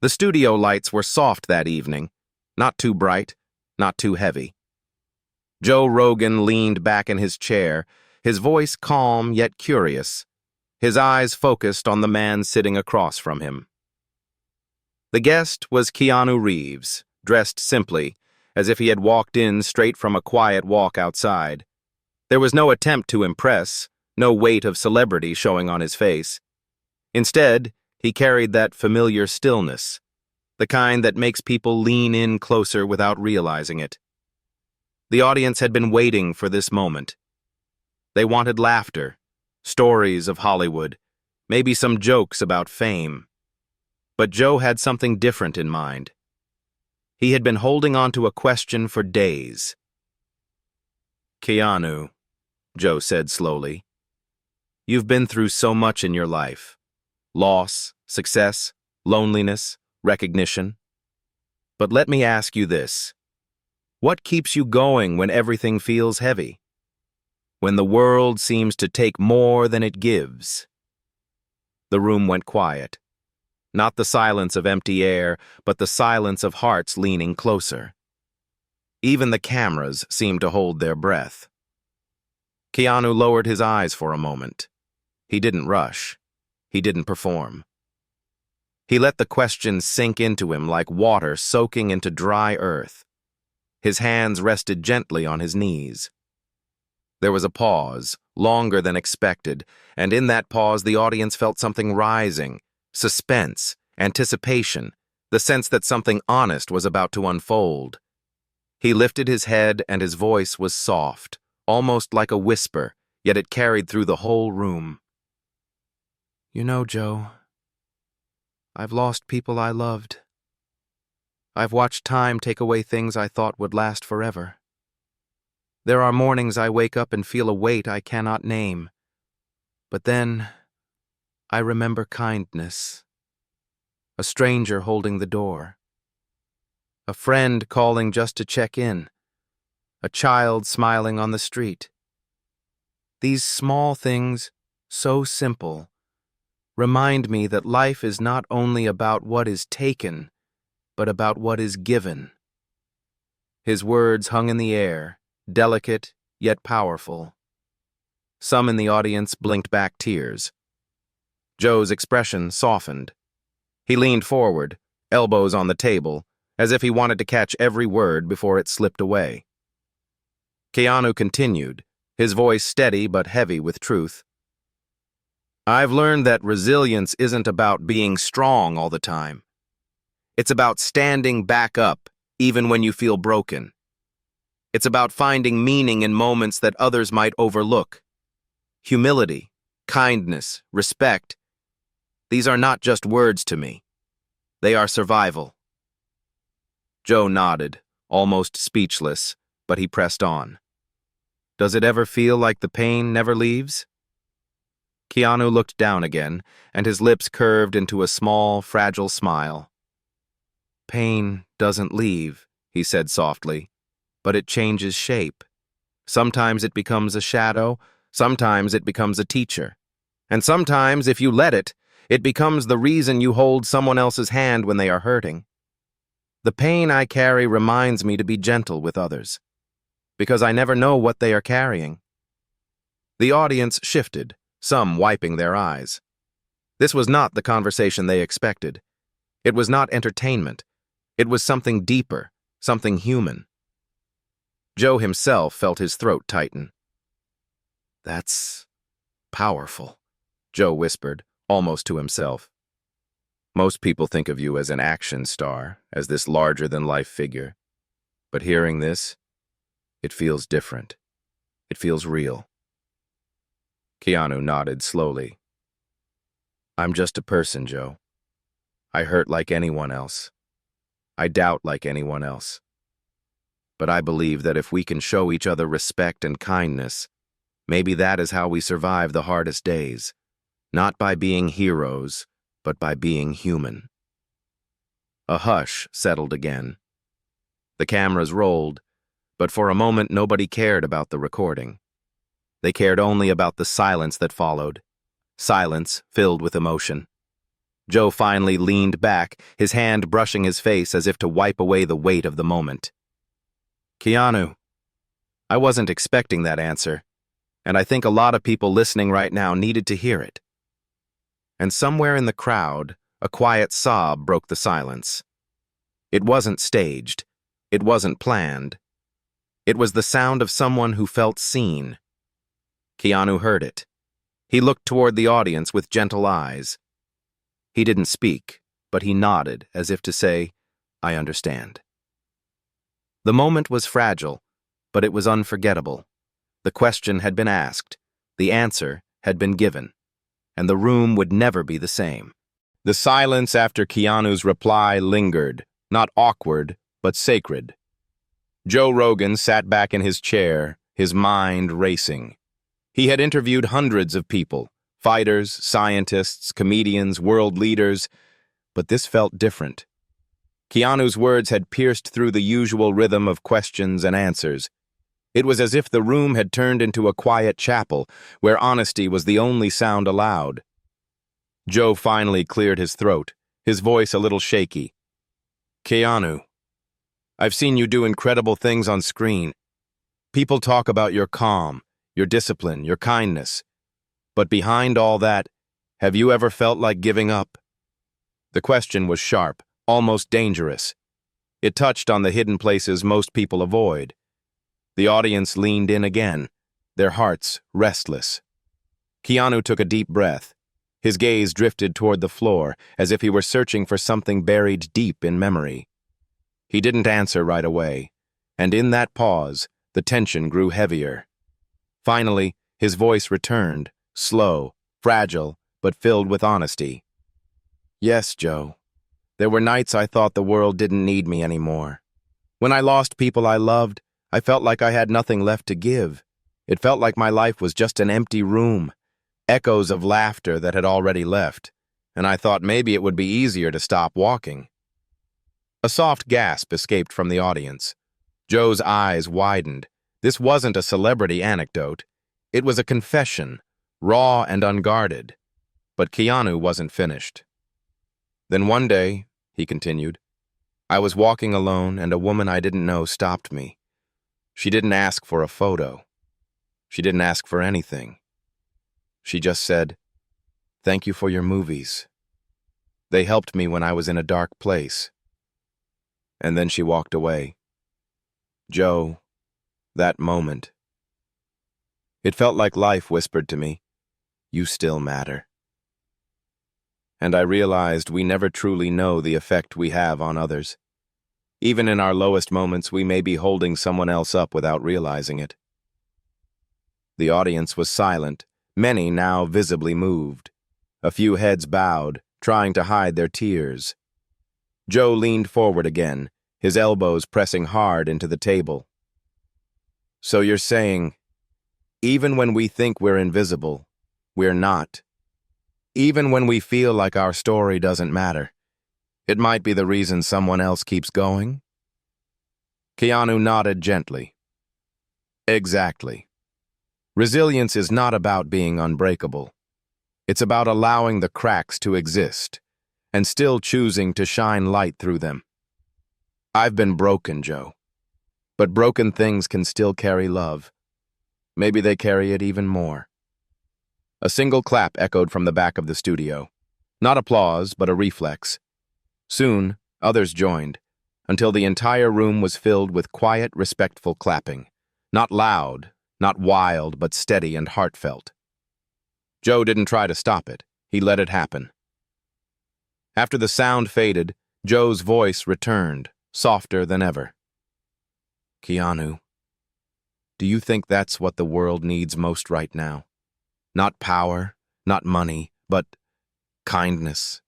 The studio lights were soft that evening, not too bright, not too heavy. Joe Rogan leaned back in his chair, his voice calm yet curious, his eyes focused on the man sitting across from him. The guest was Keanu Reeves, dressed simply, as if he had walked in straight from a quiet walk outside. There was no attempt to impress, no weight of celebrity showing on his face. Instead, he carried that familiar stillness, the kind that makes people lean in closer without realizing it. The audience had been waiting for this moment. They wanted laughter, stories of Hollywood, maybe some jokes about fame. But Joe had something different in mind. He had been holding on to a question for days. "Keanu," Joe said slowly, "you've been through so much in your life. Loss, success, loneliness, recognition. But let me ask you this. What keeps you going when everything feels heavy? When the world seems to take more than it gives?" The room went quiet. Not the silence of empty air, but the silence of hearts leaning closer. Even the cameras seemed to hold their breath. Keanu lowered his eyes for a moment. He didn't rush. He didn't perform. He let the question sink into him like water soaking into dry earth. His hands rested gently on his knees. There was a pause, longer than expected, and in that pause the audience felt something rising. Suspense, anticipation, the sense that something honest was about to unfold. He lifted his head and his voice was soft, almost like a whisper, yet it carried through the whole room. "You know, Joe, I've lost people I loved. I've watched time take away things I thought would last forever. There are mornings I wake up and feel a weight I cannot name. But then I remember kindness. A stranger holding the door. A friend calling just to check in. A child smiling on the street. These small things, so simple, remind me that life is not only about what is taken, but about what is given." His words hung in the air, delicate yet powerful. Some in the audience blinked back tears. Joe's expression softened. He leaned forward, elbows on the table, as if he wanted to catch every word before it slipped away. Keanu continued, his voice steady but heavy with truth. "I've learned that resilience isn't about being strong all the time. It's about standing back up, even when you feel broken. It's about finding meaning in moments that others might overlook. Humility, kindness, respect. These are not just words to me. They are survival." Joe nodded, almost speechless, but he pressed on. "Does it ever feel like the pain never leaves?" Keanu looked down again, and his lips curved into a small, fragile smile. "Pain doesn't leave," he said softly, "but it changes shape. Sometimes it becomes a shadow, sometimes it becomes a teacher. And sometimes, if you let it, it becomes the reason you hold someone else's hand when they are hurting. The pain I carry reminds me to be gentle with others, because I never know what they are carrying." The audience shifted, some wiping their eyes. This was not the conversation they expected. It was not entertainment. It was something deeper, something human. Joe himself felt his throat tighten. "That's powerful," Joe whispered, almost to himself. "Most people think of you as an action star, as this larger-than-life figure. But hearing this, it feels different. It feels real." Keanu nodded slowly. "I'm just a person, Joe. I hurt like anyone else. I doubt like anyone else. But I believe that if we can show each other respect and kindness, maybe that is how we survive the hardest days. Not by being heroes, but by being human." A hush settled again. The cameras rolled, but for a moment nobody cared about the recording. They cared only about the silence that followed, silence filled with emotion. Joe finally leaned back, his hand brushing his face as if to wipe away the weight of the moment. Keanu, I wasn't expecting that answer, and I think a lot of people listening right now needed to hear it. And somewhere in the crowd, a quiet sob broke the silence. It wasn't staged. It wasn't planned. It was the sound of someone who felt seen. Keanu heard it. He looked toward the audience with gentle eyes. He didn't speak, but he nodded as if to say, "I understand." The moment was fragile, but it was unforgettable. The question had been asked, the answer had been given, and the room would never be the same. The silence after Keanu's reply lingered, not awkward, but sacred. Joe Rogan sat back in his chair, his mind racing. He had interviewed hundreds of people, fighters, scientists, comedians, world leaders, but this felt different. Keanu's words had pierced through the usual rhythm of questions and answers. It was as if the room had turned into a quiet chapel, where honesty was the only sound allowed. Joe finally cleared his throat, his voice a little shaky. "Keanu, I've seen you do incredible things on screen. People talk about your calm, your discipline, your kindness. But behind all that, have you ever felt like giving up?" The question was sharp, almost dangerous. It touched on the hidden places most people avoid. The audience leaned in again, their hearts restless. Keanu took a deep breath. His gaze drifted toward the floor, as if he were searching for something buried deep in memory. He didn't answer right away, and in that pause, the tension grew heavier. Finally, his voice returned, slow, fragile, but filled with honesty. "Yes, Joe. There were nights I thought the world didn't need me anymore. When I lost people I loved, I felt like I had nothing left to give. It felt like my life was just an empty room, echoes of laughter that had already left, and I thought maybe it would be easier to stop walking." A soft gasp escaped from the audience. Joe's eyes widened. This wasn't a celebrity anecdote. It was a confession, raw and unguarded. But Keanu wasn't finished. "Then one day," he continued, "I was walking alone and a woman I didn't know stopped me. She didn't ask for a photo. She didn't ask for anything. She just said, 'Thank you for your movies. They helped me when I was in a dark place.' And then she walked away. Joe, that moment. It felt like life whispered to me, 'You still matter.' And I realized we never truly know the effect we have on others. Even in our lowest moments, we may be holding someone else up without realizing it." The audience was silent, many now visibly moved. A few heads bowed, trying to hide their tears. Joe leaned forward again, his elbows pressing hard into the table. "So you're saying, even when we think we're invisible, we're not. Even when we feel like our story doesn't matter, it might be the reason someone else keeps going?" Keanu nodded gently. "Exactly. Resilience is not about being unbreakable. It's about allowing the cracks to exist and still choosing to shine light through them. I've been broken, Joe, but broken things can still carry love. Maybe they carry it even more." A single clap echoed from the back of the studio. Not applause, but a reflex. Soon, others joined, until the entire room was filled with quiet, respectful clapping. Not loud, not wild, but steady and heartfelt. Joe didn't try to stop it. He let it happen. After the sound faded, Joe's voice returned, softer than ever. "Keanu, do you think that's what the world needs most right now? Not power, not money, but kindness."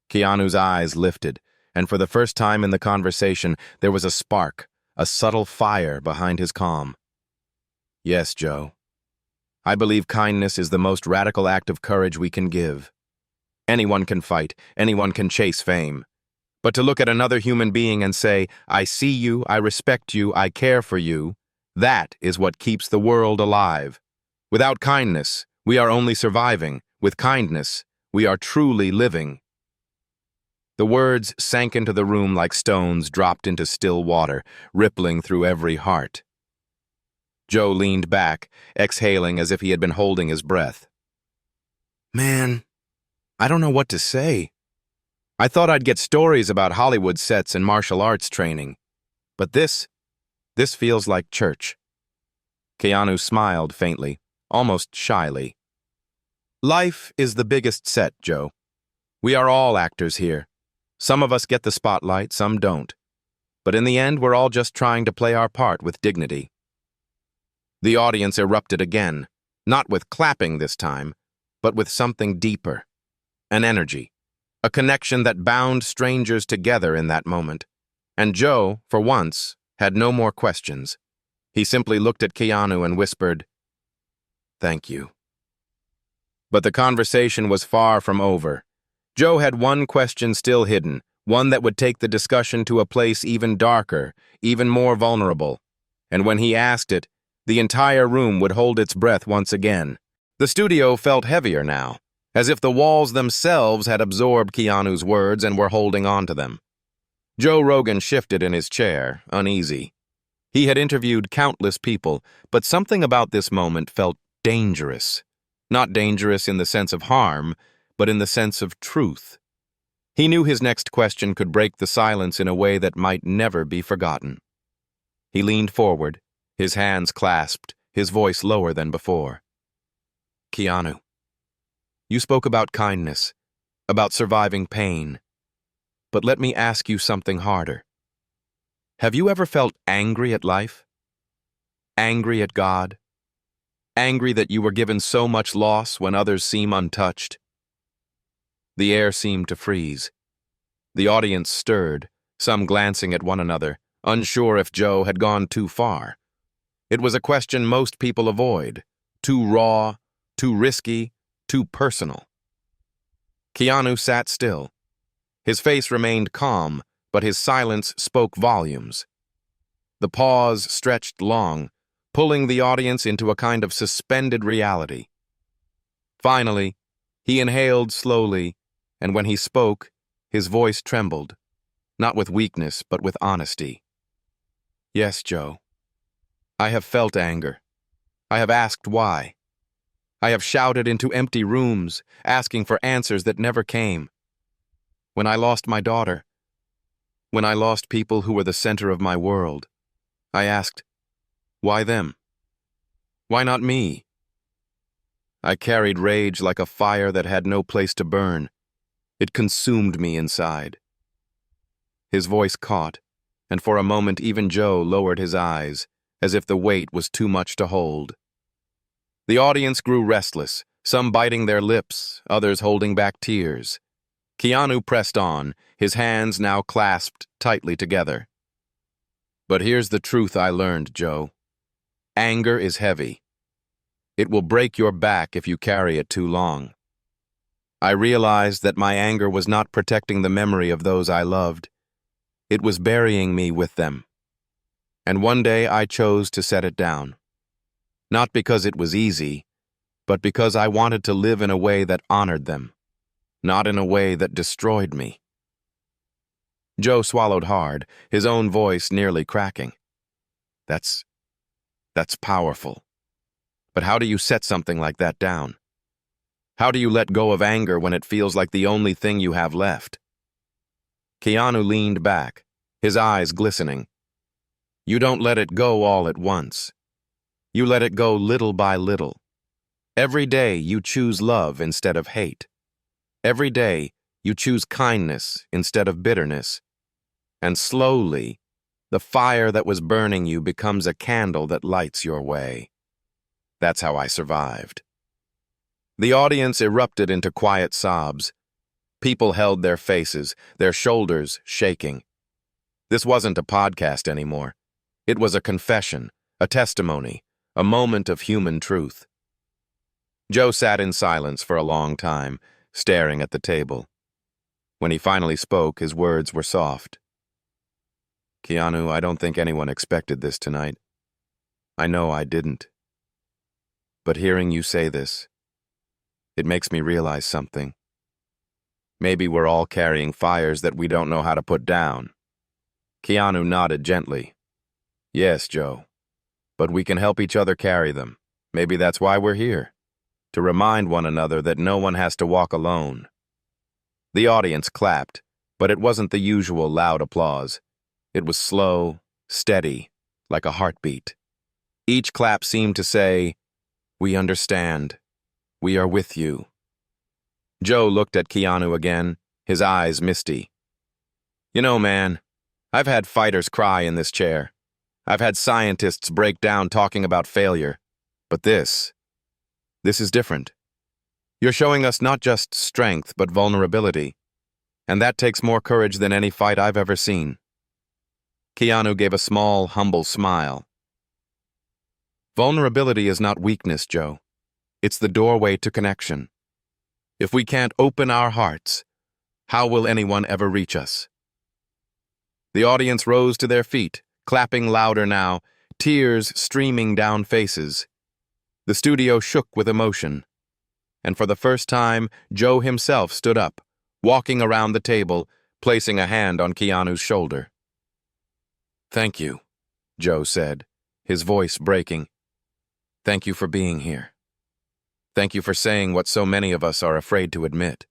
Keanu's eyes lifted, and for the first time in the conversation, there was a spark, a subtle fire behind his calm. "Yes, Joe. I believe kindness is the most radical act of courage we can give. Anyone can fight, anyone can chase fame. But to look at another human being and say, 'I see you, I respect you, I care for you,' that is what keeps the world alive. Without kindness, we are only surviving. With kindness, We are truly living. The words sank into the room like stones dropped into still water, rippling through every heart. Joe leaned back, exhaling as if he had been holding his breath. Man, I don't know what to say. I thought I'd get stories about Hollywood sets and martial arts training. But this feels like church. Keanu smiled faintly, almost shyly. Life is the biggest set, Joe. We are all actors here. Some of us get the spotlight, some don't. But in the end, we're all just trying to play our part with dignity. The audience erupted again, not with clapping this time, but with something deeper. An energy, a connection that bound strangers together in that moment. And Joe, for once, had no more questions. He simply looked at Keanu and whispered, "Thank you." But the conversation was far from over. Joe had one question still hidden, one that would take the discussion to a place even darker, even more vulnerable. And when he asked it, the entire room would hold its breath once again. The studio felt heavier now, as if the walls themselves had absorbed Keanu's words and were holding on to them. Joe Rogan shifted in his chair, uneasy. He had interviewed countless people, but something about this moment felt dangerous. Not dangerous in the sense of harm, but in the sense of truth. He knew his next question could break the silence in a way that might never be forgotten. He leaned forward, his hands clasped, his voice lower than before. Keanu, you spoke about kindness, about surviving pain. But let me ask you something harder. Have you ever felt angry at life? Angry at God? Angry that you were given so much loss when others seem untouched? The air seemed to freeze. The audience stirred, some glancing at one another, unsure if Joe had gone too far. It was a question most people avoid, too raw, too risky, too personal. Keanu sat still. His face remained calm, but his silence spoke volumes. The pause stretched long, pulling the audience into a kind of suspended reality. Finally, he inhaled slowly, and when he spoke, his voice trembled, not with weakness, but with honesty. Yes, Joe. I have felt anger. I have asked why. I have shouted into empty rooms, asking for answers that never came. When I lost my daughter, when I lost people who were the center of my world, I asked, why them? Why not me? I carried rage like a fire that had no place to burn. It consumed me inside. His voice caught, and for a moment even Joe lowered his eyes, as if the weight was too much to hold. The audience grew restless, some biting their lips, others holding back tears. Keanu pressed on, his hands now clasped tightly together. But here's the truth I learned, Joe. Anger is heavy. It will break your back if you carry it too long. I realized that my anger was not protecting the memory of those I loved. It was burying me with them. And one day I chose to set it down. Not because it was easy, but because I wanted to live in a way that honored them, not in a way that destroyed me. Joe swallowed hard, his own voice nearly cracking. That's powerful. But how do you set something like that down? How do you let go of anger when it feels like the only thing you have left? Keanu leaned back, his eyes glistening. You don't let it go all at once. You let it go little by little. Every day you choose love instead of hate. Every day you choose kindness instead of bitterness. And slowly, the fire that was burning you becomes a candle that lights your way. That's how I survived. The audience erupted into quiet sobs. People held their faces, their shoulders shaking. This wasn't a podcast anymore. It was a confession, a testimony, a moment of human truth. Joe sat in silence for a long time, staring at the table. When he finally spoke, his words were soft. Keanu, I don't think anyone expected this tonight. I know I didn't. But hearing you say this, it makes me realize something. Maybe we're all carrying fires that we don't know how to put down. Keanu nodded gently. Yes, Joe. But we can help each other carry them. Maybe that's why we're here. To remind one another that no one has to walk alone. The audience clapped, but it wasn't the usual loud applause. It was slow, steady, like a heartbeat. Each clap seemed to say, "We understand. We are with you." Joe looked at Keanu again, his eyes misty. You know, man, I've had fighters cry in this chair. I've had scientists break down talking about failure. But this is different. You're showing us not just strength, but vulnerability. And that takes more courage than any fight I've ever seen. Keanu gave a small, humble smile. Vulnerability is not weakness, Joe. It's the doorway to connection. If we can't open our hearts, how will anyone ever reach us? The audience rose to their feet, clapping louder now, tears streaming down faces. The studio shook with emotion. And for the first time, Joe himself stood up, walking around the table, placing a hand on Keanu's shoulder. Thank you, Joe said, his voice breaking. Thank you for being here. Thank you for saying what so many of us are afraid to admit.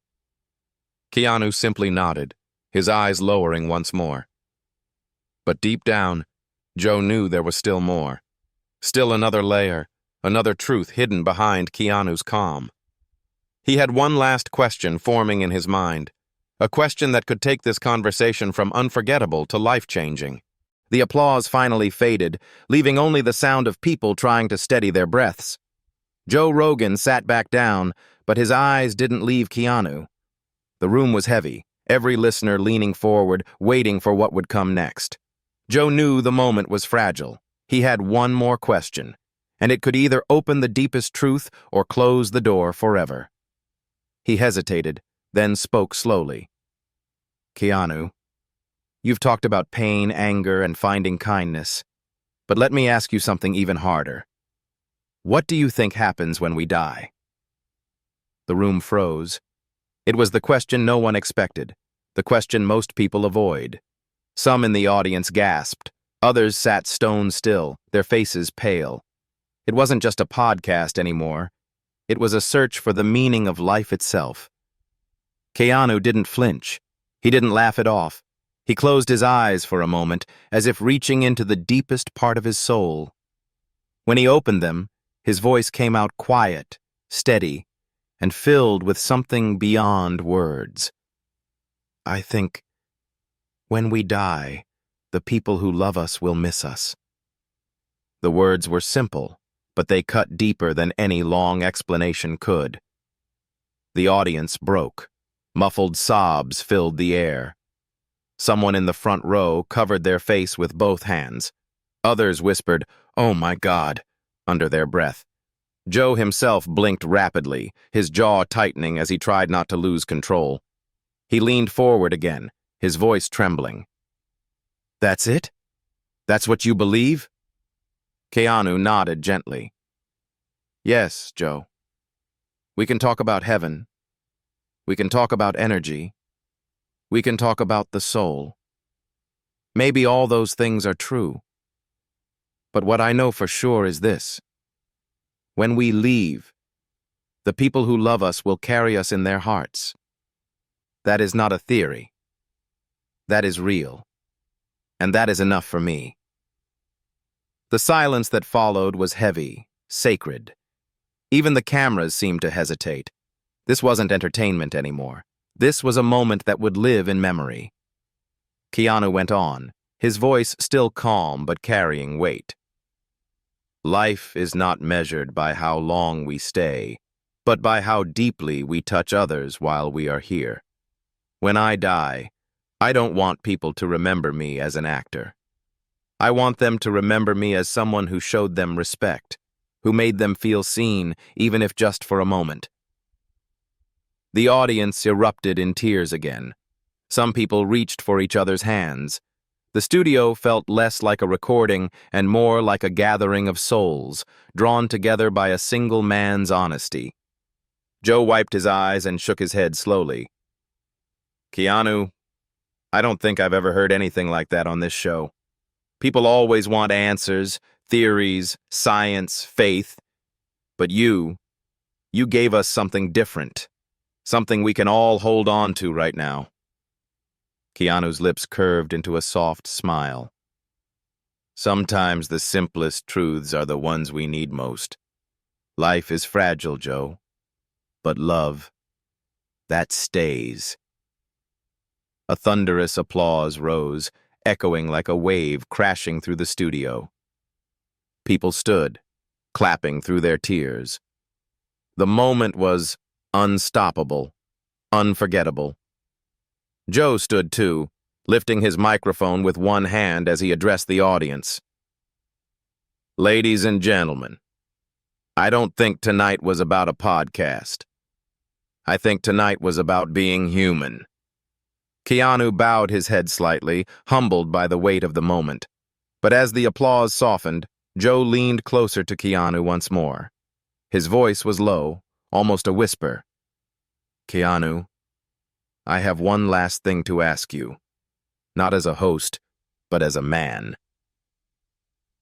Keanu simply nodded, his eyes lowering once more. But deep down, Joe knew there was still more. Still another layer, another truth hidden behind Keanu's calm. He had one last question forming in his mind, a question that could take this conversation from unforgettable to life-changing. The applause finally faded, leaving only the sound of people trying to steady their breaths. Joe Rogan sat back down, but his eyes didn't leave Keanu. The room was heavy, every listener leaning forward, waiting for what would come next. Joe knew the moment was fragile. He had one more question, and it could either open the deepest truth or close the door forever. He hesitated, then spoke slowly. Keanu, you've talked about pain, anger, and finding kindness. But let me ask you something even harder. What do you think happens when we die? The room froze. It was the question no one expected, the question most people avoid. Some in the audience gasped. Others sat stone still, their faces pale. It wasn't just a podcast anymore. It was a search for the meaning of life itself. Keanu didn't flinch. He didn't laugh it off. He closed his eyes for a moment, as if reaching into the deepest part of his soul. When he opened them, his voice came out quiet, steady, and filled with something beyond words. I think, when we die, the people who love us will miss us. The words were simple, but they cut deeper than any long explanation could. The audience broke. Muffled sobs filled the air. Someone in the front row covered their face with both hands. Others whispered, "Oh my God," under their breath. Joe himself blinked rapidly, his jaw tightening as he tried not to lose control. He leaned forward again, his voice trembling. That's it? That's what you believe? Keanu nodded gently. Yes, Joe. We can talk about heaven. We can talk about energy. We can talk about the soul. Maybe all those things are true. But what I know for sure is this. When we leave, the people who love us will carry us in their hearts. That is not a theory. That is real. And that is enough for me. The silence that followed was heavy, sacred. Even the cameras seemed to hesitate. This wasn't entertainment anymore. This was a moment that would live in memory. Keanu went on, his voice still calm but carrying weight. Life is not measured by how long we stay, but by how deeply we touch others while we are here. When I die, I don't want people to remember me as an actor. I want them to remember me as someone who showed them respect, who made them feel seen, even if just for a moment. The audience erupted in tears again. Some people reached for each other's hands. The studio felt less like a recording and more like a gathering of souls, drawn together by a single man's honesty. Joe wiped his eyes and shook his head slowly. Keanu, I don't think I've ever heard anything like that on this show. People always want answers, theories, science, faith. But you gave us something different. Something we can all hold on to right now. Keanu's lips curved into a soft smile. Sometimes the simplest truths are the ones we need most. Life is fragile, Joe. But love, that stays. A thunderous applause rose, echoing like a wave crashing through the studio. People stood, clapping through their tears. The moment was unstoppable, unforgettable. Joe stood too, lifting his microphone with one hand as he addressed the audience. Ladies and gentlemen, I don't think tonight was about a podcast. I think tonight was about being human. Keanu bowed his head slightly, humbled by the weight of the moment. But as the applause softened, Joe leaned closer to Keanu once more. His voice was low, almost a whisper. Keanu, I have one last thing to ask you. Not as a host, but as a man.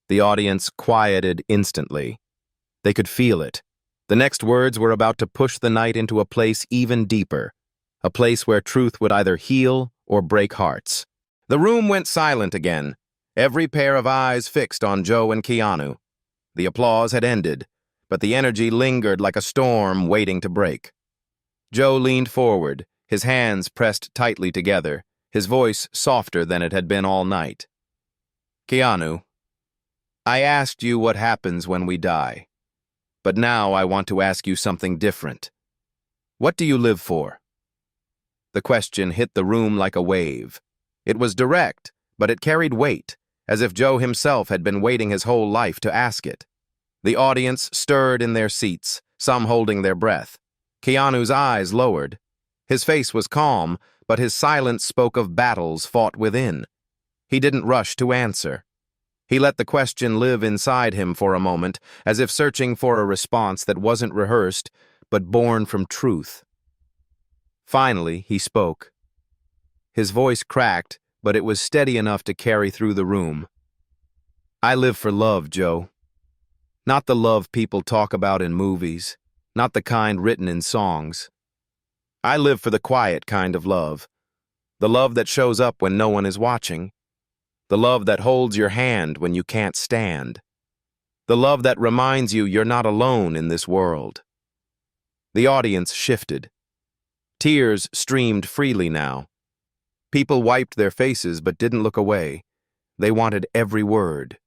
The audience quieted instantly. They could feel it. The next words were about to push the night into a place even deeper, a place where truth would either heal or break hearts. The room went silent again, every pair of eyes fixed on Joe and Keanu. The applause had ended, but the energy lingered like a storm waiting to break. Joe leaned forward, his hands pressed tightly together, his voice softer than it had been all night. Keanu, I asked you what happens when we die. But now I want to ask you something different. What do you live for? The question hit the room like a wave. It was direct, but it carried weight, as if Joe himself had been waiting his whole life to ask it. The audience stirred in their seats, some holding their breath. Keanu's eyes lowered. His face was calm, but his silence spoke of battles fought within. He didn't rush to answer. He let the question live inside him for a moment, as if searching for a response that wasn't rehearsed, but born from truth. Finally, he spoke. His voice cracked, but it was steady enough to carry through the room. I live for love, Joe. Not the love people talk about in movies, not the kind written in songs. I live for the quiet kind of love, the love that shows up when no one is watching, the love that holds your hand when you can't stand, the love that reminds you you're not alone in this world. The audience shifted. Tears streamed freely now. People wiped their faces but didn't look away. They wanted every word.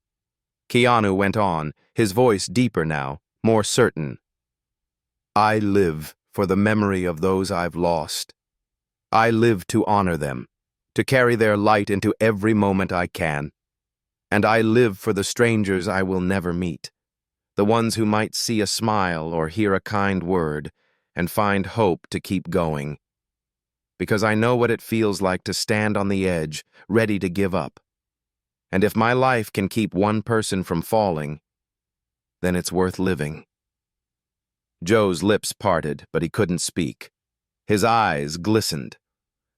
Keanu went on, his voice deeper now, more certain. I live for the memory of those I've lost. I live to honor them, to carry their light into every moment I can. And I live for the strangers I will never meet, the ones who might see a smile or hear a kind word and find hope to keep going. Because I know what it feels like to stand on the edge, ready to give up. And if my life can keep one person from falling, then it's worth living. Joe's lips parted, but he couldn't speak. His eyes glistened.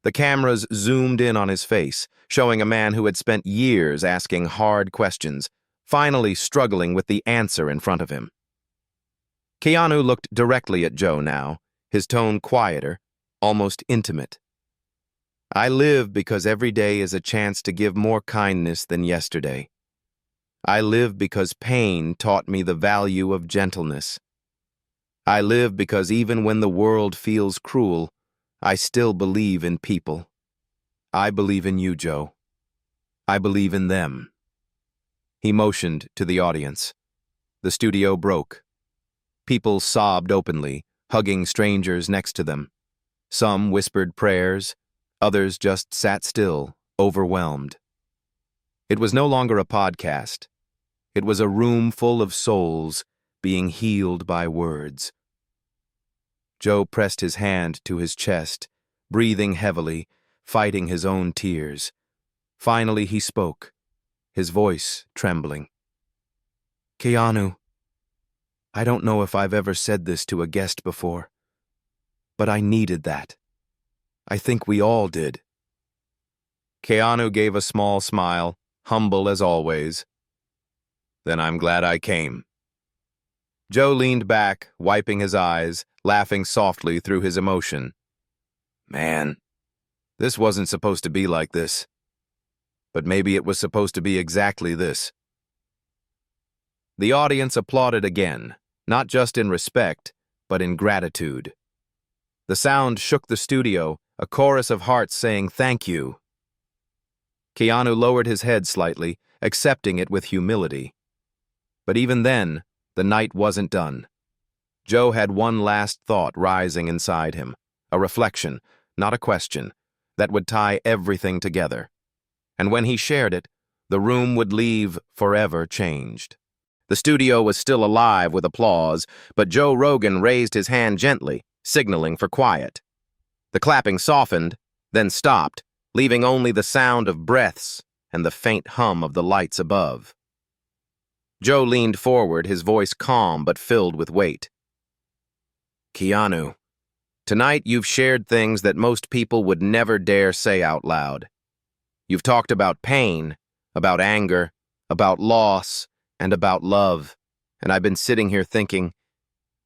The cameras zoomed in on his face, showing a man who had spent years asking hard questions, finally struggling with the answer in front of him. Keanu looked directly at Joe now, his tone quieter, almost intimate. I live because every day is a chance to give more kindness than yesterday. I live because pain taught me the value of gentleness. I live because even when the world feels cruel, I still believe in people. I believe in you, Joe. I believe in them. He motioned to the audience. The studio broke. People sobbed openly, hugging strangers next to them. Some whispered prayers, others just sat still, overwhelmed. It was no longer a podcast. It was a room full of souls being healed by words. Joe pressed his hand to his chest, breathing heavily, fighting his own tears. Finally he spoke, his voice trembling. Keanu, I don't know if I've ever said this to a guest before, but I needed that. I think we all did. Keanu gave a small smile, humble as always. Then I'm glad I came. Joe leaned back, wiping his eyes, laughing softly through his emotion. Man, this wasn't supposed to be like this. But maybe it was supposed to be exactly this. The audience applauded again, not just in respect, but in gratitude. The sound shook the studio, a chorus of hearts saying thank you. Keanu lowered his head slightly, accepting it with humility. But even then, the night wasn't done. Joe had one last thought rising inside him, a reflection, not a question, that would tie everything together. And when he shared it, the room would leave forever changed. The studio was still alive with applause, but Joe Rogan raised his hand gently, signaling for quiet. The clapping softened, then stopped, leaving only the sound of breaths and the faint hum of the lights above. Joe leaned forward, his voice calm but filled with weight. Keanu, tonight you've shared things that most people would never dare say out loud. You've talked about pain, about anger, about loss, and about love, and I've been sitting here thinking,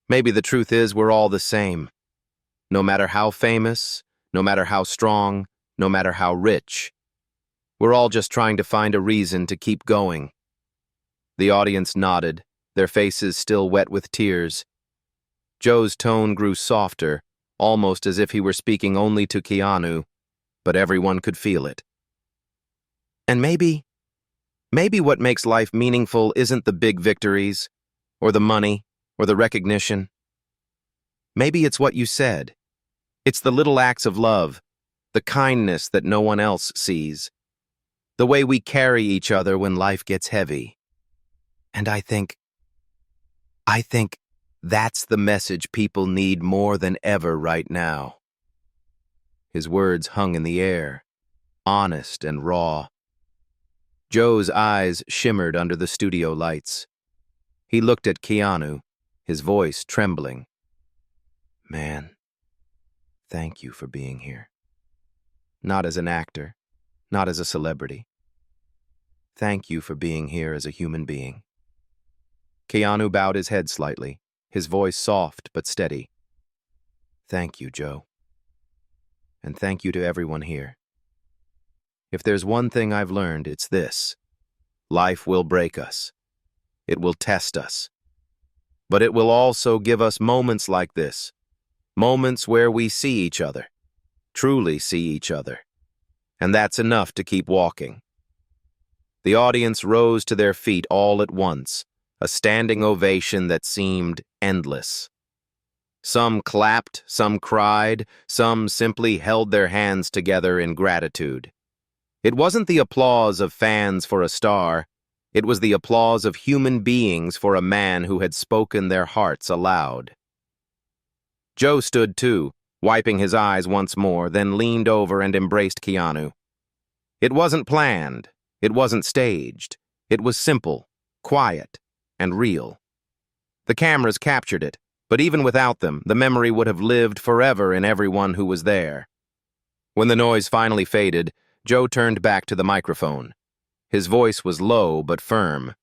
maybe the truth is we're all the same. No matter how famous, no matter how strong, no matter how rich, we're all just trying to find a reason to keep going. The audience nodded, their faces still wet with tears. Joe's tone grew softer, almost as if he were speaking only to Keanu, but everyone could feel it. And maybe what makes life meaningful isn't the big victories, or the money, or the recognition. Maybe it's what you said. It's the little acts of love, the kindness that no one else sees, the way we carry each other when life gets heavy. And I think that's the message people need more than ever right now. His words hung in the air, honest and raw. Joe's eyes shimmered under the studio lights. He looked at Keanu, his voice trembling. Man, thank you for being here. Not as an actor, not as a celebrity. Thank you for being here as a human being. Keanu bowed his head slightly, his voice soft but steady. Thank you, Joe. And thank you to everyone here. If there's one thing I've learned, it's this. Life will break us. It will test us. But it will also give us moments like this. Moments where we see each other. Truly see each other. And that's enough to keep walking. The audience rose to their feet all at once, a standing ovation that seemed endless. Some clapped, some cried, some simply held their hands together in gratitude. It wasn't the applause of fans for a star. It was the applause of human beings for a man who had spoken their hearts aloud. Joe stood too, wiping his eyes once more, then leaned over and embraced Keanu. It wasn't planned. It wasn't staged. It was simple, quiet, and real. The cameras captured it, but even without them, the memory would have lived forever in everyone who was there. When the noise finally faded, Joe turned back to the microphone. His voice was low but firm.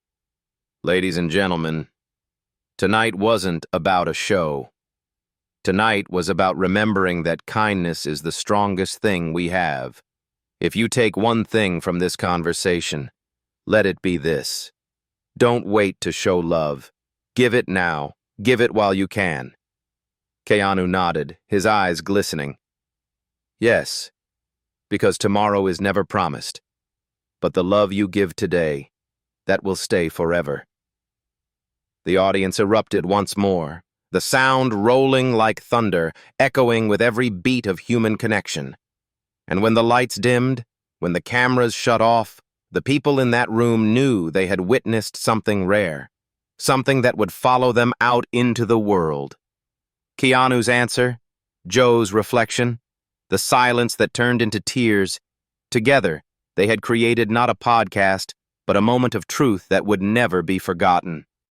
Ladies and gentlemen, tonight wasn't about a show. Tonight was about remembering that kindness is the strongest thing we have. If you take one thing from this conversation, let it be this. Don't wait to show love. Give it now. Give it while you can. Keanu nodded, his eyes glistening. Yes, because tomorrow is never promised. But the love you give today, that will stay forever. The audience erupted once more, the sound rolling like thunder, echoing with every beat of human connection. And when the lights dimmed, when the cameras shut off, the people in that room knew they had witnessed something rare, something that would follow them out into the world. Keanu's answer, Joe's reflection, the silence that turned into tears. Together, they had created not a podcast, but a moment of truth that would never be forgotten.